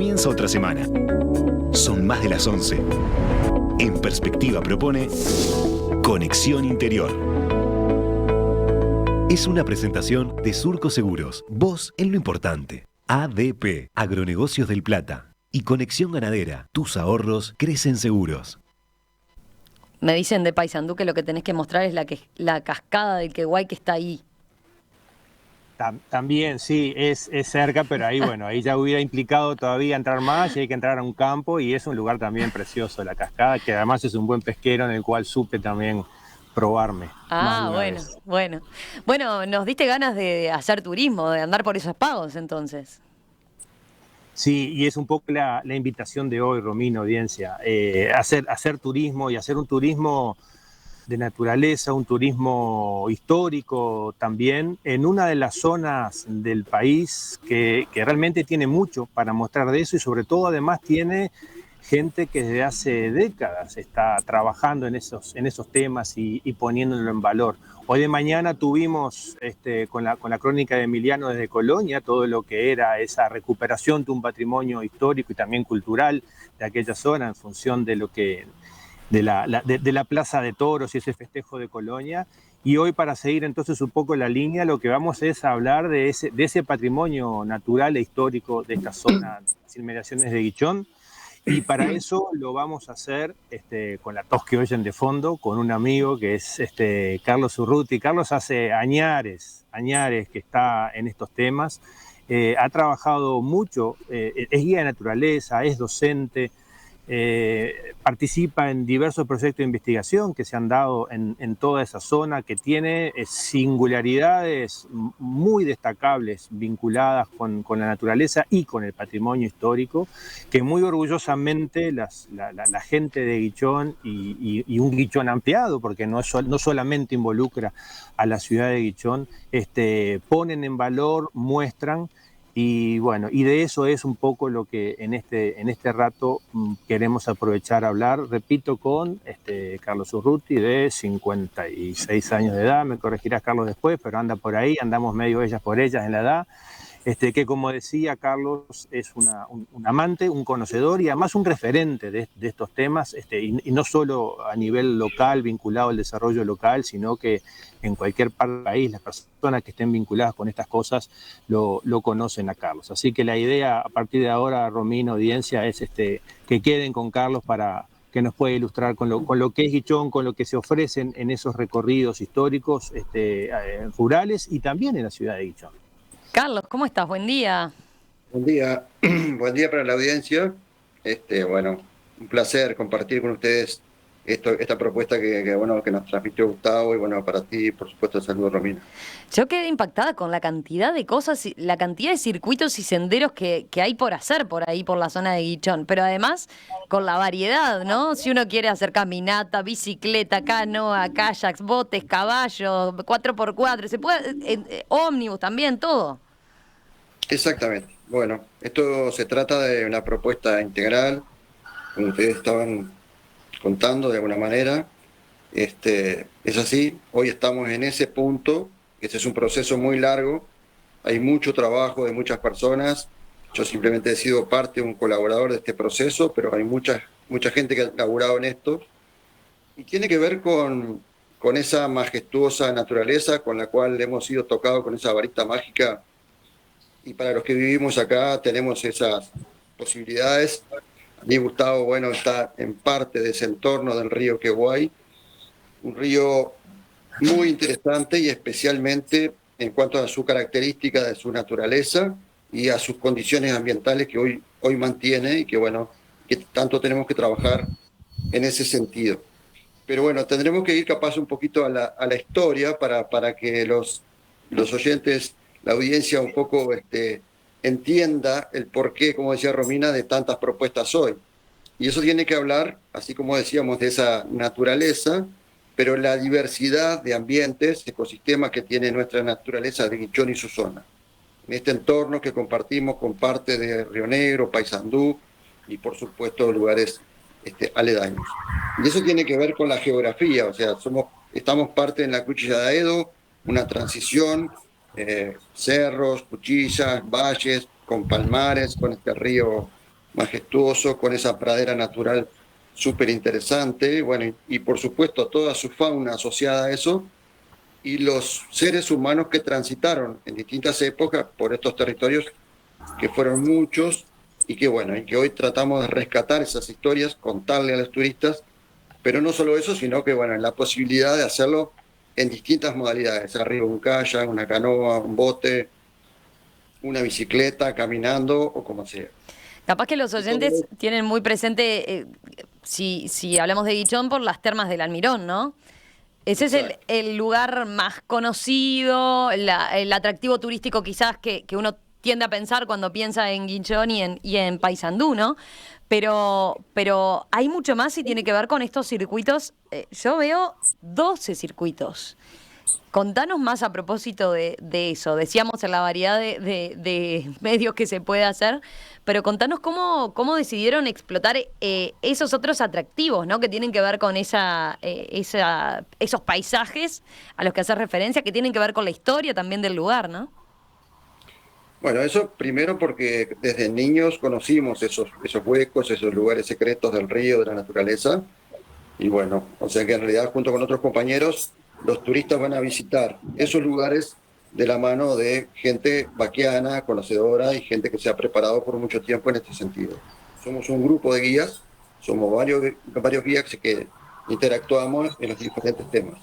Comienza otra semana. Son más de las 11. En Perspectiva propone Conexión Interior. Es una presentación de Surco Seguros. Vos en lo importante. ADP, Agronegocios del Plata. Y Conexión Ganadera. Tus ahorros crecen seguros. Me dicen de Paysandú que lo que tenés que mostrar es la cascada del Queguay que está ahí. También, sí, es cerca, pero ahí, bueno, ahí ya hubiera implicado todavía entrar más y hay que entrar a un campo y es un lugar también precioso, la cascada, que además es un buen pesquero en el cual supe también probarme. Bueno. Bueno, nos diste ganas de hacer turismo, de andar por esos pagos, entonces. Sí, y es un poco la invitación de hoy, Romina, audiencia, hacer turismo y hacer un turismo de naturaleza, un turismo histórico también, en una de las zonas del país que realmente tiene mucho para mostrar de eso y sobre todo además tiene gente que desde hace décadas está trabajando en esos temas y poniéndolo en valor. Hoy de mañana tuvimos con la crónica de Emiliano desde Colonia todo lo que era esa recuperación de un patrimonio histórico y también cultural de aquella zona en función de lo que de la Plaza de Toros y ese festejo de Colonia. Y hoy, para seguir entonces un poco la línea, lo que vamos es a hablar de ese patrimonio natural e histórico de esta zona, las inmediaciones de Guichón. Y para eso lo vamos a hacer con la tos que oyen de fondo, con un amigo que es Carlos Urruti. Carlos hace añares que está en estos temas. Ha trabajado mucho, es guía de naturaleza, es docente, participa en diversos proyectos de investigación que se han dado en toda esa zona, que tiene singularidades muy destacables vinculadas con la naturaleza y con el patrimonio histórico, que muy orgullosamente la gente de Guichón y un Guichón ampliado, porque no solamente involucra a la ciudad de Guichón, ponen en valor, muestran. Y bueno, y de eso es un poco lo que en este rato queremos aprovechar a hablar, repito, con Carlos Urruti, de 56 años de edad, me corregirás Carlos después, pero anda por ahí, andamos medio ellas por ellas en la edad, que como decía Carlos, es un amante, un conocedor y además un referente de estos temas, y no solo a nivel local, vinculado al desarrollo local, sino que en cualquier parte del país, las personas que estén vinculadas con estas cosas lo conocen a Carlos. Así que la idea a partir de ahora, Romina, audiencia, es que queden con Carlos para que nos pueda ilustrar con lo que es Guichón, con lo que se ofrecen en esos recorridos históricos rurales y también en la ciudad de Guichón. Carlos, ¿cómo estás? Buen día. Buen día, buen día para la audiencia. Bueno, un placer compartir con ustedes esta propuesta que nos transmitió Gustavo y bueno, para ti, por supuesto, saludo, Romina. Yo quedé impactada con la cantidad de cosas, la cantidad de circuitos y senderos que hay por hacer por ahí, por la zona de Guichón, pero además con la variedad, ¿no? Si uno quiere hacer caminata, bicicleta, canoa, kayaks, botes, caballos, 4x4, se puede, ómnibus también, todo. Exactamente. Bueno, esto se trata de una propuesta integral, como ustedes estaban contando de alguna manera. Es así, hoy estamos en ese punto. Este es un proceso muy largo, hay mucho trabajo de muchas personas. Yo simplemente he sido parte, un colaborador de este proceso, pero hay mucha gente que ha laburado en esto y tiene que ver con esa majestuosa naturaleza con la cual hemos sido tocados con esa varita mágica, y para los que vivimos acá tenemos esas posibilidades. Y Gustavo, bueno, está en parte de ese entorno del río Queguay, un río muy interesante y especialmente en cuanto a su característica de su naturaleza y a sus condiciones ambientales que hoy mantiene y que bueno, que tanto tenemos que trabajar en ese sentido. Pero bueno, tendremos que ir capaz un poquito a la historia para que los oyentes, la audiencia un poco entienda el porqué, como decía Romina, de tantas propuestas hoy. Y eso tiene que hablar, así como decíamos, de esa naturaleza, pero la diversidad de ambientes, ecosistemas que tiene nuestra naturaleza de Guichón y su zona. En este entorno que compartimos con parte de Río Negro, Paysandú y por supuesto lugares aledaños. Y eso tiene que ver con la geografía, o sea, estamos parte en la Cuchilla de Aedo, una transición, cerros, cuchillas, valles, con palmares, con este río majestuoso, con esa pradera natural súper interesante, bueno, y por supuesto toda su fauna asociada a eso, y los seres humanos que transitaron en distintas épocas por estos territorios, que fueron muchos, y que bueno, y que hoy tratamos de rescatar esas historias, contarle a los turistas, pero no solo eso, sino que bueno, la posibilidad de hacerlo en distintas modalidades, arriba un kayak, una canoa, un bote, una bicicleta, caminando o como sea. Capaz que los Y todo oyentes tienen muy presente, si hablamos de Guichón, por las termas del Almirón, ¿no? Ese es exacto. el lugar más conocido, el atractivo turístico quizás que uno tiende a pensar cuando piensa en Guichón y en Paysandú, ¿no? Pero hay mucho más y tiene que ver con estos circuitos. Yo veo 12 circuitos. Contanos más a propósito de eso. Decíamos en la variedad de medios que se puede hacer, pero contanos cómo decidieron explotar esos otros atractivos, ¿no? Que tienen que ver con esos paisajes a los que haces referencia, que tienen que ver con la historia también del lugar, ¿no? Bueno, eso primero porque desde niños conocimos esos huecos, esos lugares secretos del río, de la naturaleza, y bueno, o sea que en realidad junto con otros compañeros, los turistas van a visitar esos lugares de la mano de gente vaquiana, conocedora y gente que se ha preparado por mucho tiempo en este sentido. Somos un grupo de guías, somos varios guías que interactuamos en los diferentes temas.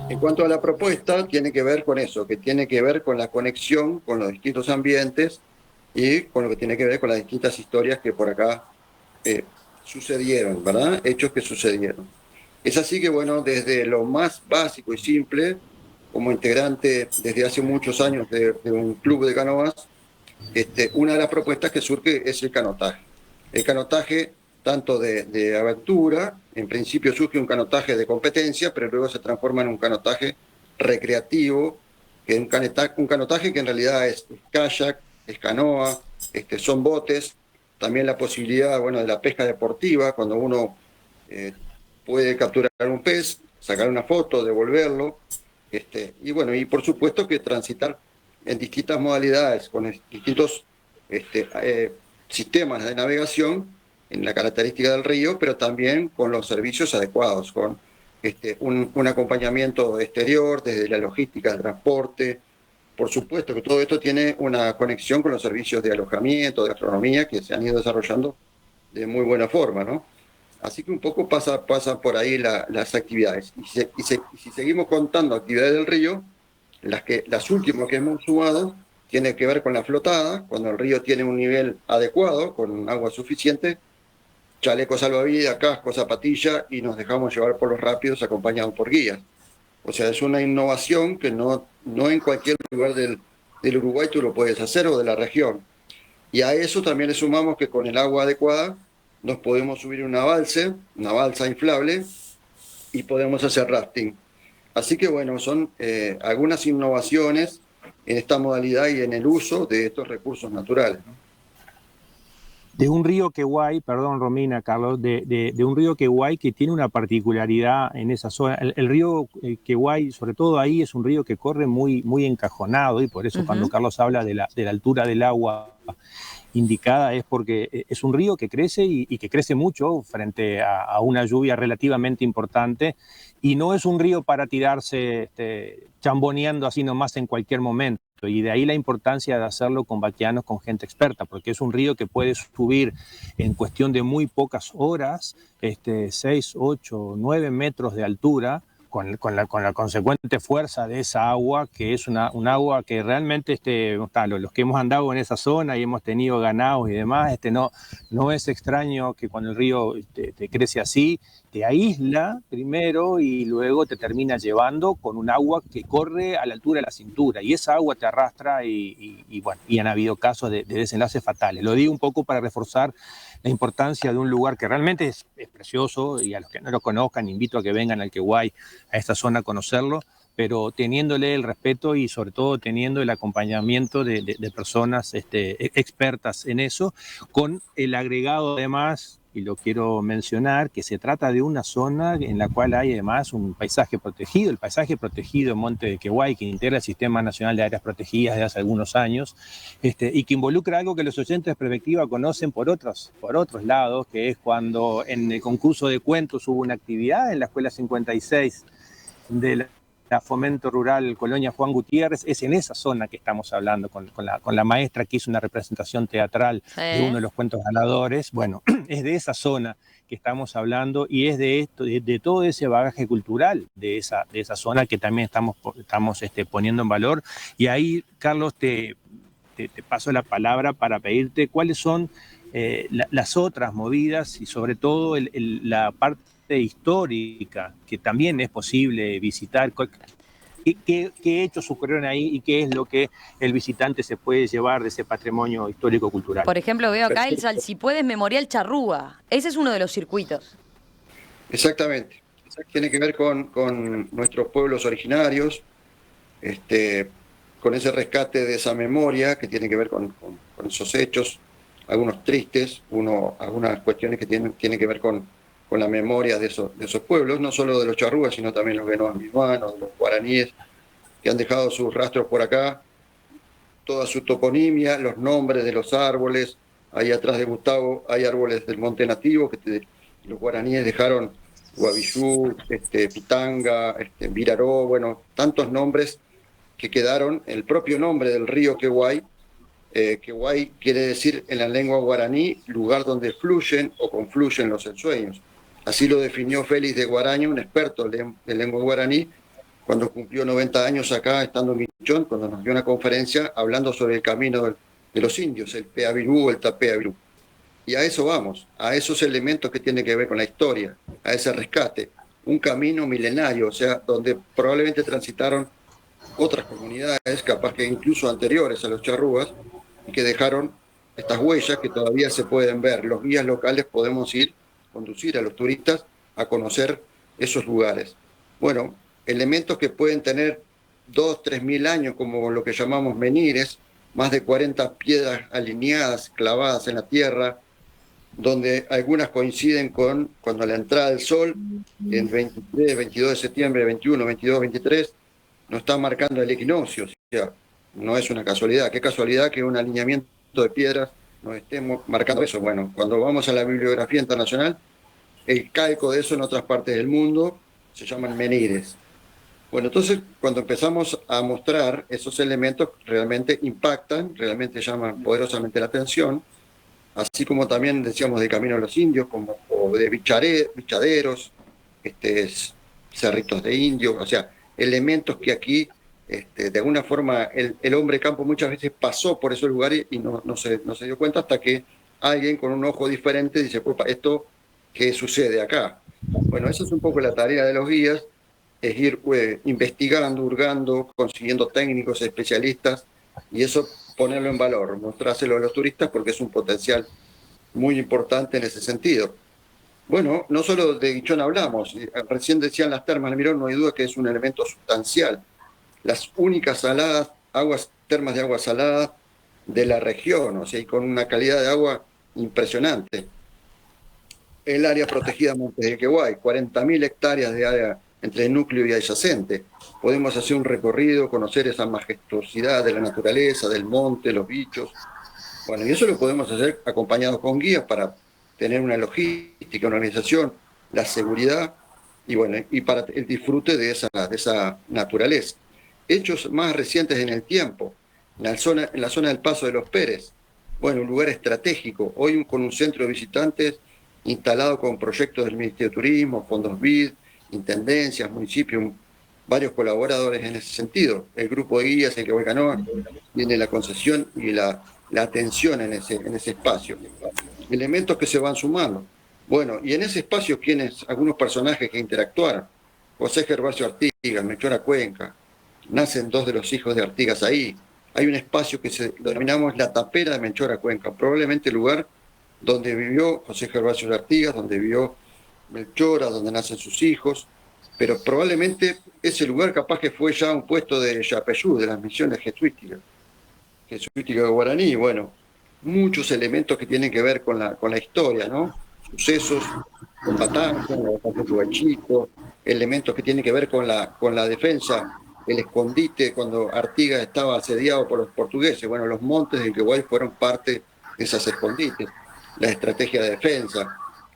En cuanto a la propuesta, tiene que ver con eso, que tiene que ver con la conexión con los distintos ambientes y con lo que tiene que ver con las distintas historias que por acá sucedieron, ¿verdad? Hechos que sucedieron. Es así que, bueno, desde lo más básico y simple, como integrante desde hace muchos años de un club de canoas, una de las propuestas que surge es el canotaje. El canotaje tanto de aventura, en principio surge un canotaje de competencia, pero luego se transforma en un canotaje recreativo, que es un canotaje que en realidad es kayak, es canoa, son botes, también la posibilidad, bueno, de la pesca deportiva, cuando uno puede capturar un pez, sacar una foto, devolverlo, y bueno, y por supuesto que transitar en distintas modalidades, con distintos sistemas de navegación, en la característica del río, pero también con los servicios adecuados, con un acompañamiento exterior, desde la logística del transporte. Por supuesto que todo esto tiene una conexión con los servicios de alojamiento, de gastronomía, que se han ido desarrollando de muy buena forma, ¿no? Así que un poco pasa por ahí las actividades. Y si seguimos contando actividades del río, las últimas que hemos sumado tienen que ver con la flotada, cuando el río tiene un nivel adecuado, con agua suficiente, chaleco salvavidas, casco, zapatilla, y nos dejamos llevar por los rápidos acompañados por guías. O sea, es una innovación que no en cualquier lugar del Uruguay tú lo puedes hacer o de la región. Y a eso también le sumamos que con el agua adecuada nos podemos subir una balsa inflable, y podemos hacer rafting. Así que bueno, son algunas innovaciones en esta modalidad y en el uso de estos recursos naturales, ¿no? De un río Queguay, perdón Romina, Carlos, de un río Queguay que tiene una particularidad en esa zona. El río Queguay, sobre todo ahí, es un río que corre muy, muy encajonado, y por eso cuando Carlos habla de la altura del agua indicada es porque es un río que crece y que crece mucho frente a una lluvia relativamente importante, y no es un río para tirarse chamboneando así nomás en cualquier momento. Y de ahí la importancia de hacerlo con vaquianos, con gente experta, porque es un río que puede subir en cuestión de muy pocas horas 6, 8, 9 metros de altura, con la consecuente fuerza de esa agua, que es un agua que realmente los que hemos andado en esa zona y hemos tenido ganados y demás, no es extraño que cuando el río te crece así, te aísla primero y luego te termina llevando con un agua que corre a la altura de la cintura, y esa agua te arrastra y bueno, y han habido casos de desenlaces fatales. Lo digo un poco para reforzar la importancia de un lugar que realmente es precioso, y a los que no lo conozcan invito a que vengan al Queguay, a esta zona, a conocerlo, pero teniéndole el respeto y sobre todo teniendo el acompañamiento de personas expertas en eso, con el agregado además, y lo quiero mencionar, que se trata de una zona en la cual hay además un paisaje protegido, el paisaje protegido Monte de Queguay, que integra el Sistema Nacional de Áreas Protegidas de hace algunos años, y que involucra algo que los oyentes de Perspectiva conocen por otros lados, que es cuando en el concurso de cuentos hubo una actividad en la Escuela 56 de la Fomento Rural Colonia Juan Gutiérrez. Es en esa zona que estamos hablando con la maestra que hizo una representación teatral de uno de los cuentos ganadores. Bueno, es de esa zona que estamos hablando y es de esto, de todo ese bagaje cultural de esa zona que también estamos poniendo en valor. Y ahí, Carlos, te paso la palabra para pedirte cuáles son las otras movidas y sobre todo la parte histórica que también es posible visitar. ¿Qué hechos ocurrieron ahí y qué es lo que el visitante se puede llevar de ese patrimonio histórico-cultural? Por ejemplo, veo acá el Salsipuedes Memorial Charrúa. Ese es uno de los circuitos. Exactamente. Tiene que ver con nuestros pueblos originarios, con ese rescate de esa memoria que tiene que ver con esos hechos, algunos tristes, algunas cuestiones que tienen que ver con la memoria de esos pueblos, no solo de los charrúas, sino también los guenoas-minuanos, los guaraníes, que han dejado sus rastros por acá, toda su toponimia, los nombres de los árboles. Ahí atrás de Gustavo hay árboles del monte nativo, que los guaraníes dejaron Guavillú, Pitanga, Viraró, bueno, tantos nombres que quedaron, el propio nombre del río Queguay. Queguay quiere decir en la lengua guaraní lugar donde fluyen o confluyen los ensueños. Así lo definió Félix de Guaraña, un experto de lengua guaraní, cuando cumplió 90 años acá, estando en Guichón, cuando nos dio una conferencia hablando sobre el camino de los indios, el Peavirú o el Tapeavirú. Y a eso vamos, a esos elementos que tienen que ver con la historia, a ese rescate. Un camino milenario, o sea, donde probablemente transitaron otras comunidades, capaz que incluso anteriores a los charrúas, y que dejaron estas huellas que todavía se pueden ver. Los guías locales podemos conducir a los turistas a conocer esos lugares. Bueno, elementos que pueden tener 2.000, 3.000 años, como lo que llamamos menires, más de 40 piedras alineadas, clavadas en la tierra, donde algunas coinciden con cuando la entrada del sol, el 23, 22 de septiembre, 21, 22, 23, nos está marcando el equinoccio. O sea, no es una casualidad. Qué casualidad que un alineamiento de piedras nos esté marcando eso. Bueno, cuando vamos a la bibliografía internacional, el calco de eso en otras partes del mundo se llaman menires. Bueno, entonces cuando empezamos a mostrar esos elementos, realmente impactan, realmente llaman poderosamente la atención, así como también decíamos de Camino de los Indios, o de bichaderos, cerritos de indios, o sea, elementos que aquí, de alguna forma, el hombre campo muchas veces pasó por esos lugares y no se dio cuenta hasta que alguien con un ojo diferente dice, pues, ¿esto qué sucede acá? Bueno, esa es un poco la tarea de los guías, es ir investigando, hurgando, consiguiendo técnicos, especialistas, y eso ponerlo en valor, mostrárselo a los turistas porque es un potencial muy importante en ese sentido. Bueno, no solo de Guichón hablamos, recién decían las termas del Mirón, no hay duda que es un elemento sustancial. Las únicas termas de agua salada de la región, o sea, y con una calidad de agua impresionante. El área protegida Montes de Queguay, 40.000 hectáreas de área entre el núcleo y adyacente. Podemos hacer un recorrido, conocer esa majestuosidad de la naturaleza, del monte, los bichos. Bueno, y eso lo podemos hacer acompañados con guías para tener una logística, una organización, la seguridad y bueno, y para el disfrute de esa naturaleza. Hechos más recientes en el tiempo, en la zona del Paso de los Pérez. Bueno, un lugar estratégico, hoy con un centro de visitantes instalado con proyectos del Ministerio de Turismo, fondos BID, intendencias, municipios, varios colaboradores en ese sentido. El grupo de guías en que voy Canoa tiene la concesión y la atención en ese espacio. Elementos que se van sumando. Bueno, y en ese espacio, algunos personajes que interactuaron. José Gervasio Artigas, Melchora Cuenca, nacen 2 de los hijos de Artigas ahí. Hay un espacio que denominamos la tapera de Melchora Cuenca, probablemente el lugar donde vivió José Gervasio Artigas, donde vivió Melchora, donde nacen sus hijos, pero probablemente ese lugar capaz que fue ya un puesto de Yapeyú, de las misiones jesuíticas de guaraní. Bueno, muchos elementos que tienen que ver con la historia, ¿no? sucesos, con Batán, con la batalla de Huachito, elementos que tienen que ver con la defensa, el escondite cuando Artigas estaba asediado por los portugueses. Bueno, los montes del Queguay fueron parte de esas escondites, la estrategia de defensa.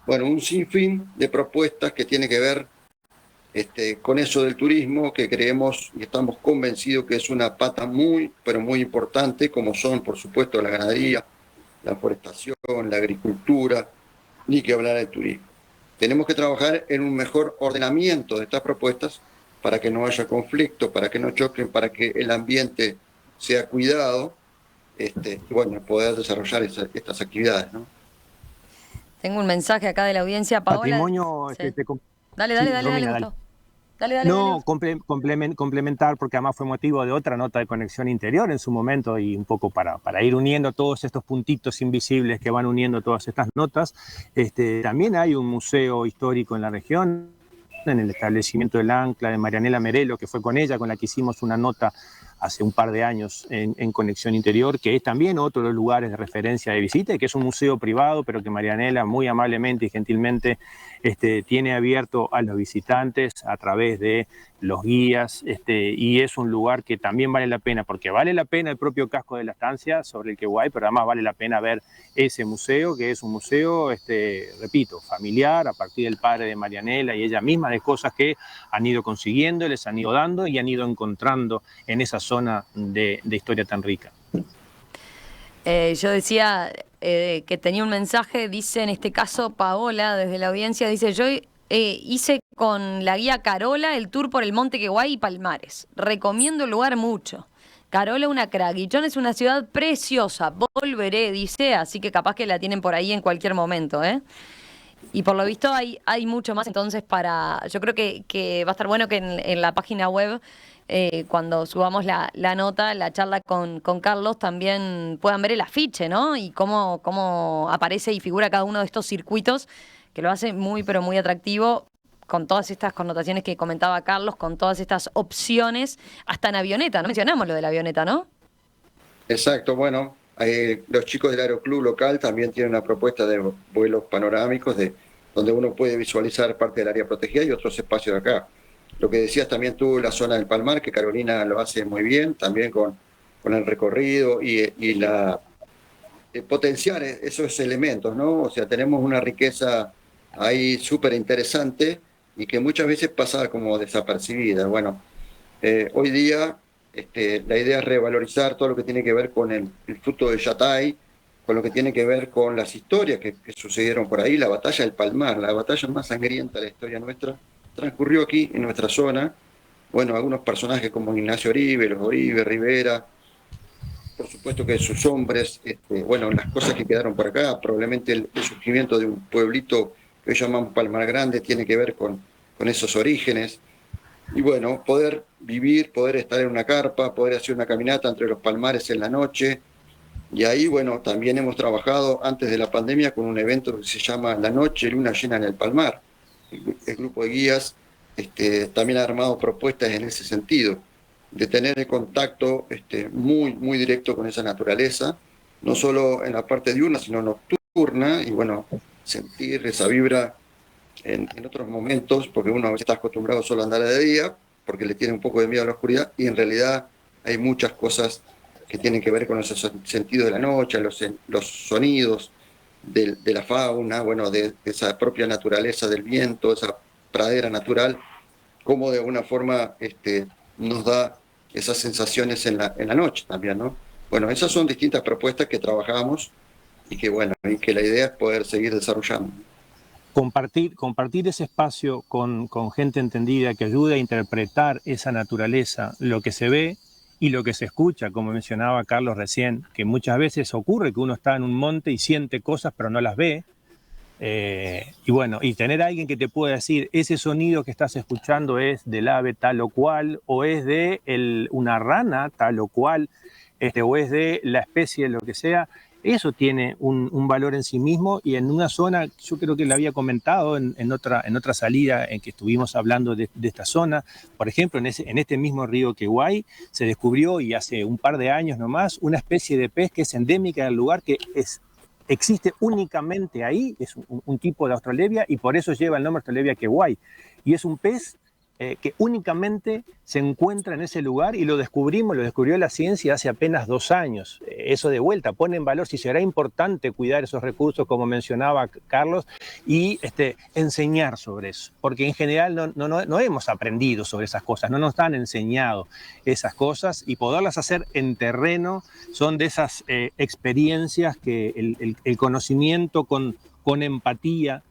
Bueno, un sinfín de propuestas que tiene que ver con eso del turismo, que creemos y estamos convencidos que es una pata muy, pero muy importante, como son, por supuesto, la ganadería, la forestación, la agricultura, ni que hablar del turismo. Tenemos que trabajar en un mejor ordenamiento de estas propuestas para que no haya conflicto, para que no choquen, para que el ambiente sea cuidado, y bueno, poder desarrollar estas actividades, ¿no? Tengo un mensaje acá de la audiencia, Paola. Patrimonio, Sí. Dale, Romina, Gustavo. Dale. No, complementar, porque además fue motivo de otra nota de Conexión Interior en su momento, y un poco para ir uniendo todos estos puntitos invisibles que van uniendo todas estas notas. También hay un museo histórico en la región, en el establecimiento del Ancla de Marianela Merelo, que fue con ella con la que hicimos una nota hace un par de años en Conexión Interior, que es también otro de los lugares de referencia de visita, y que es un museo privado, pero que Marianela muy amablemente y gentilmente tiene abierto a los visitantes a través de los guías, y es un lugar que también vale la pena, porque vale la pena el propio casco de la estancia sobre el Queguay, pero además vale la pena ver ese museo, que es un museo, repito, familiar, a partir del padre de Marianela y ella misma, de cosas que han ido consiguiendo, les han ido dando y han ido encontrando en esa zona de historia tan rica. Yo decía que tenía un mensaje, dice en este caso Paola, desde la audiencia, dice: yo hice con la guía Carola el tour por el Monte Queguay y Palmares. Recomiendo el lugar mucho. Carola, una crack. Guichón es una ciudad preciosa. Volveré, dice, así que capaz que la tienen por ahí en cualquier momento, ¿eh? Y por lo visto hay mucho más, entonces yo creo que va a estar bueno que en la página web, cuando subamos la nota, la charla con Carlos, también puedan ver el afiche, ¿no? Y cómo aparece y figura cada uno de estos circuitos, que lo hace muy, pero muy atractivo, con todas estas connotaciones que comentaba Carlos, con todas estas opciones, hasta en avioneta, ¿no? Mencionamos lo de la avioneta, ¿no? Exacto, bueno, los chicos del aeroclub local también tienen una propuesta de vuelos panorámicos donde uno puede visualizar parte del área protegida y otros espacios de acá. Lo que decías también tú, la zona del Palmar, que Carolina lo hace muy bien, también con el recorrido y potenciar esos elementos, ¿no? O sea, tenemos una riqueza ahí súper interesante y que muchas veces pasa como desapercibida. Bueno, hoy día la idea es revalorizar todo lo que tiene que ver con el fruto de Yatay, con lo que tiene que ver con las historias que sucedieron por ahí. La batalla del Palmar, la batalla más sangrienta de la historia nuestra, transcurrió aquí, en nuestra zona. Bueno, algunos personajes como Ignacio Oribe, los Oribe, Rivera, por supuesto que sus hombres, bueno, las cosas que quedaron por acá, probablemente el surgimiento de un pueblito que hoy llamamos Palmar Grande tiene que ver con esos orígenes. Y bueno, poder vivir, poder estar en una carpa, poder hacer una caminata entre los palmares en la noche. Y ahí, bueno, también hemos trabajado antes de la pandemia con un evento que se llama La Noche Luna Llena en el Palmar. El grupo de guías también ha armado propuestas en ese sentido, de tener el contacto muy, muy directo con esa naturaleza, no solo en la parte diurna, sino nocturna, y bueno, sentir esa vibra en otros momentos, porque uno a veces está acostumbrado solo a andar de día, porque le tiene un poco de miedo a la oscuridad, y en realidad hay muchas cosas que tienen que ver con esos sentidos de la noche, los sonidos de la fauna, bueno, de esa propia naturaleza del viento, esa pradera natural, como de alguna forma nos da esas sensaciones en la noche también, ¿no? Bueno, esas son distintas propuestas que trabajamos y que, bueno, y que la idea es poder seguir desarrollando. Compartir ese espacio con gente entendida que ayude a interpretar esa naturaleza, lo que se ve y lo que se escucha, como mencionaba Carlos recién, que muchas veces ocurre que uno está en un monte y siente cosas pero no las ve, y bueno, y tener a alguien que te pueda decir ese sonido que estás escuchando es del ave tal o cual, o es de una rana tal o cual, o es de la especie, lo que sea. Eso tiene un valor en sí mismo, y en una zona, yo creo que lo había comentado en otra salida en que estuvimos hablando de esta zona, por ejemplo, en este mismo río Queguay, se descubrió, y hace un par de años nomás, una especie de pez que es endémica del lugar, que es existe únicamente ahí, es un tipo de Australebia y por eso lleva el nombre Australebia kiwi. Y es un pez que únicamente se encuentra en ese lugar y lo descubrió la ciencia hace apenas 2 años. Eso de vuelta pone en valor si será importante cuidar esos recursos, como mencionaba Carlos, y enseñar sobre eso, porque en general no hemos aprendido sobre esas cosas, no nos han enseñado esas cosas, y poderlas hacer en terreno son de esas experiencias que el conocimiento con empatía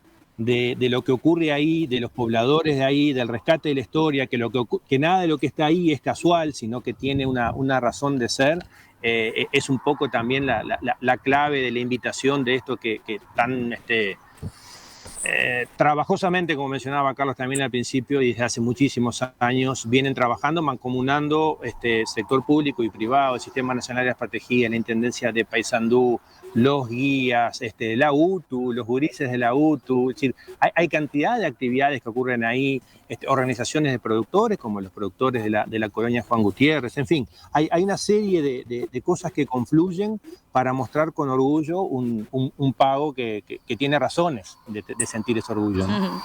de lo que ocurre ahí, de los pobladores de ahí, del rescate de la historia, que nada de lo que está ahí es casual, sino que tiene una razón de ser, es un poco también la clave de la invitación de esto que tan trabajosamente, como mencionaba Carlos también al principio, y desde hace muchísimos años vienen trabajando, mancomunando sector público y privado, el Sistema Nacional de Estrategia, la Intendencia de Paysandú, los guías, la UTU, los gurises de la UTU. Es decir, hay cantidad de actividades que ocurren ahí, organizaciones de productores, como los productores de la colonia Juan Gutiérrez, en fin, hay una serie de cosas que confluyen para mostrar con orgullo un pago que tiene razones de sentir ese orgullo, ¿no?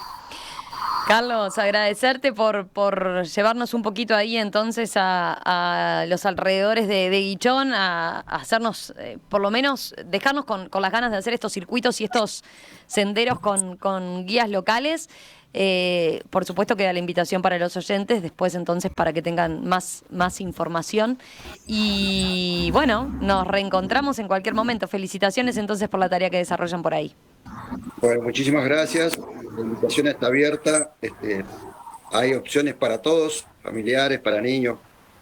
Carlos, agradecerte por llevarnos un poquito ahí entonces a los alrededores de Guichón, a hacernos, por lo menos, dejarnos con las ganas de hacer estos circuitos y estos senderos con guías locales. Por supuesto queda la invitación para los oyentes, después entonces para que tengan más información. Y bueno, nos reencontramos en cualquier momento. Felicitaciones entonces por la tarea que desarrollan por ahí. Bueno, muchísimas gracias. La invitación está abierta. Hay opciones para todos, familiares, para niños,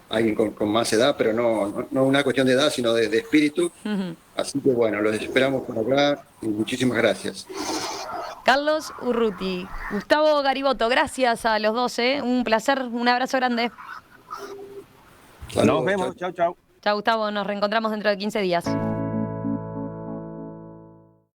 alguien con más edad, pero no una cuestión de edad, sino de espíritu. Uh-huh. Así que bueno, los esperamos por acá y muchísimas gracias. Carlos Urruti, Gustavo Gariboto, gracias a los dos, un placer, un abrazo grande. Saludos, nos vemos, chau. Chau Gustavo, nos reencontramos dentro de 15 días.